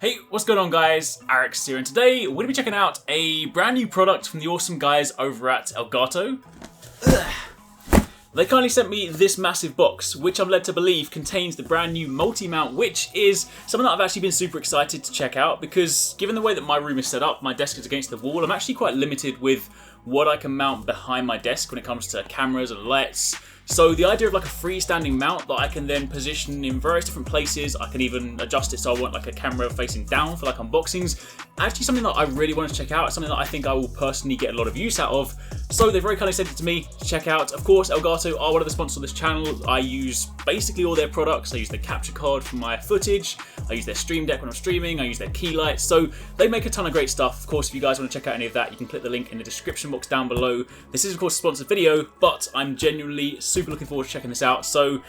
Hey, what's going on guys? Arekkz here, and today we're going to be checking out a brand new product from the awesome guys over at Elgato. They kindly sent me this massive box, which I'm led to believe contains the brand new multi-mount, which is something that I've actually been super excited to check out because given the way that my room is set up, my desk is against the wall, I'm actually quite limited with what I can mount behind my desk when it comes to cameras and lights. So the idea of like a freestanding mount that I can then position in various different places, I can even adjust it so I want like a camera facing down for like unboxings, actually something that I really want to check out, something that I think I will personally get a lot of use out of. So they very kindly sent it to me to check out. Of course, Elgato are one of the sponsors of this channel. I use basically all their products. I use their capture card for my footage, I use their stream deck when I'm streaming, I use their key lights, so they make a ton of great stuff. Of course, if you guys want to check out any of that, you can click the link in the description box down below. This is of course a sponsored video, but I'm genuinely super looking forward to checking this out. So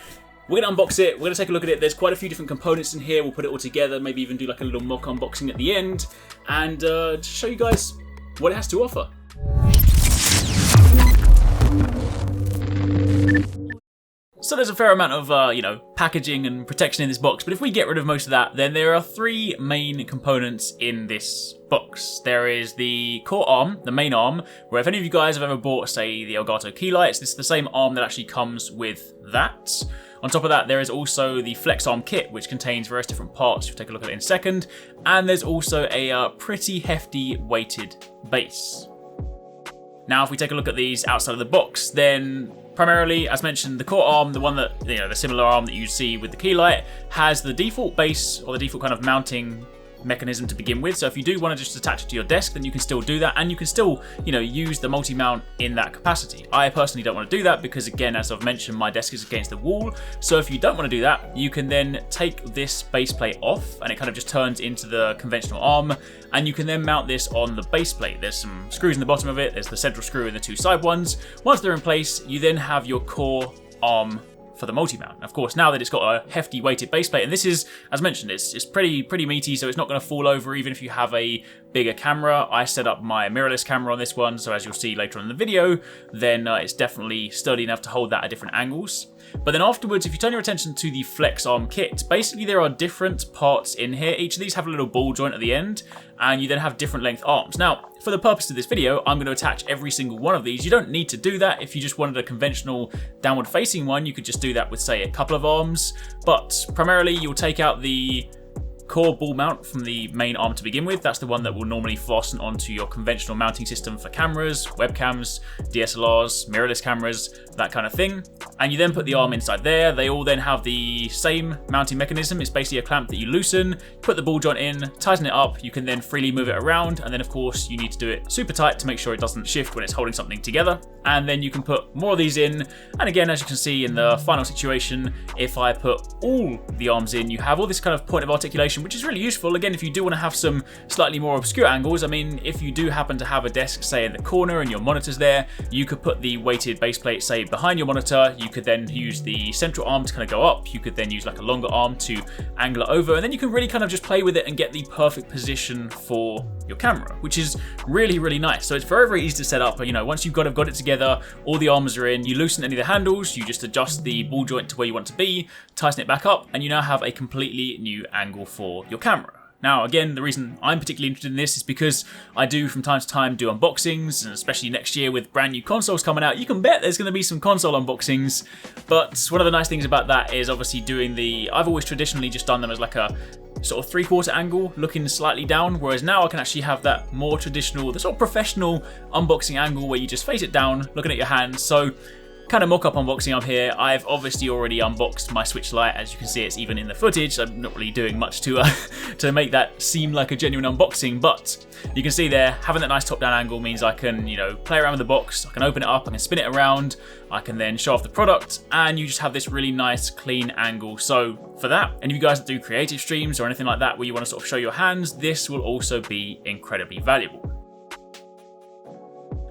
we're going to unbox it, we're going to take a look at it. There's quite a few different components in here. We'll put it all together, maybe even do like a little mock unboxing at the end, and show you guys what it has to offer. So there's a fair amount of, packaging and protection in this box, but if we get rid of most of that, then there are three main components in this box. There is the core arm, the main arm, where if any of you guys have ever bought, say, the Elgato key lights, this is the same arm that actually comes with that. On top of that, there is also the flex arm kit, which contains various different parts. We'll take a look at it in a second. And there's also a pretty hefty weighted base. Now, if we take a look at these outside of the box, then primarily, as mentioned, the core arm, the one that, the similar arm that you see with the key light, has the default base or the default kind of mounting mechanism to begin with. So if you do want to just attach it to your desk, then you can still do that, and you can still, use the multi-mount in that capacity. I personally don't want to do that because, again, as I've mentioned, my desk is against the wall. So if you don't want to do that, you can then take this base plate off, and it kind of just turns into the conventional arm, and you can then mount this on the base plate. There's some screws in the bottom of it. There's the central screw and the two side ones. Once they're in place, you then have your core arm for the multi-mount. Of course, now that it's got a hefty weighted base plate, and this is, as mentioned, it's pretty meaty, so it's not going to fall over even if you have a bigger camera. I set up my mirrorless camera on this one, so as you'll see later on in the video, then it's definitely sturdy enough to hold that at different angles. But then afterwards, if you turn your attention to the flex arm kit, basically there are different parts in here. Each of these have a little ball joint at the end, and you then have different length arms. Now, for the purpose of this video, I'm going to attach every single one of these. You don't need to do that. If you just wanted a conventional downward facing one, you could just do that with, say, a couple of arms. But primarily, you'll take out the core ball mount from the main arm to begin with. That's the one that will normally fasten onto your conventional mounting system for cameras, webcams, DSLRs, mirrorless cameras, that kind of thing. And you then put the arm inside there. They all then have the same mounting mechanism. It's basically a clamp that you loosen, put the ball joint in, tighten it up. You can then freely move it around. And then of course you need to do it super tight to make sure it doesn't shift when it's holding something together. And then you can put more of these in. And again, as you can see in the final situation, if I put all the arms in, you have all this kind of point of articulation, which is really useful. Again, if you do want to have some slightly more obscure angles, I mean, if you do happen to have a desk, say in the corner and your monitor's there, you could put the weighted base plate, say behind your monitor. You could then use the central arm to kind of go up. You could then use like a longer arm to angle it over, and then you can really kind of just play with it and get the perfect position for your camera, which is really, really nice. So it's very, very easy to set up. Once you've got it together, all the arms are in, you loosen any of the handles, you just adjust the ball joint to where you want to be, tighten it back up, and you now have a completely new angle for your camera. Now, again, the reason I'm particularly interested in this is because I do from time to time do unboxings, and especially next year with brand new consoles coming out, you can bet there's going to be some console unboxings. But one of the nice things about that is obviously I've always traditionally just done them as like a sort of 3/4 angle looking slightly down, whereas now I can actually have that more traditional, the sort of professional unboxing angle where you just face it down, looking at your hands. So kind of mock-up unboxing up here. I've obviously already unboxed my Switch Lite. As you can see, it's even in the footage. I'm not really doing much to to make that seem like a genuine unboxing, but you can see there, having that nice top-down angle means I can, play around with the box. I can open it up, I can spin it around, I can then show off the product, and you just have this really nice, clean angle. So for that, any of you guys that do creative streams or anything like that where you want to sort of show your hands, this will also be incredibly valuable.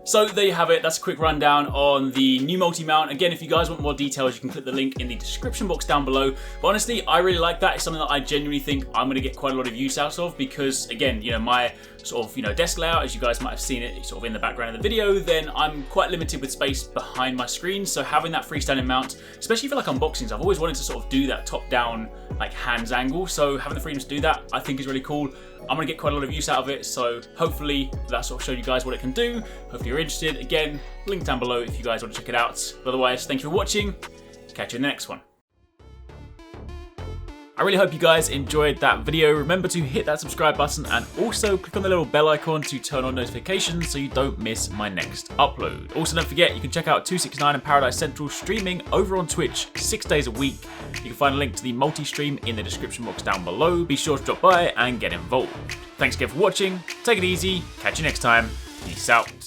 So there you have it, that's a quick rundown on the new multi-mount. Again, if you guys want more details, you can click the link in the description box down below. But honestly, I really like that. It's something that I genuinely think I'm going to get quite a lot of use out of because, again, my sort of, desk layout, as you guys might have seen it sort of in the background of the video, then I'm quite limited with space behind my screen. So having that freestanding mount, especially for like unboxings, I've always wanted to sort of do that top-down like hands angle. So having the freedom to do that, I think is really cool. I'm gonna get quite a lot of use out of it. So hopefully that sort of showed you guys what it can do. Hopefully you're interested. Again, link down below if you guys want to check it out. But otherwise, thank you for watching. Catch you in the next one. I really hope you guys enjoyed that video. Remember to hit that subscribe button and also click on the little bell icon to turn on notifications so you don't miss my next upload. Also, don't forget, you can check out 269 and Paradise Central streaming over on Twitch 6 days a week. You can find a link to the multi-stream in the description box down below. Be sure to drop by and get involved. Thanks again for watching. Take it easy. Catch you next time. Peace out.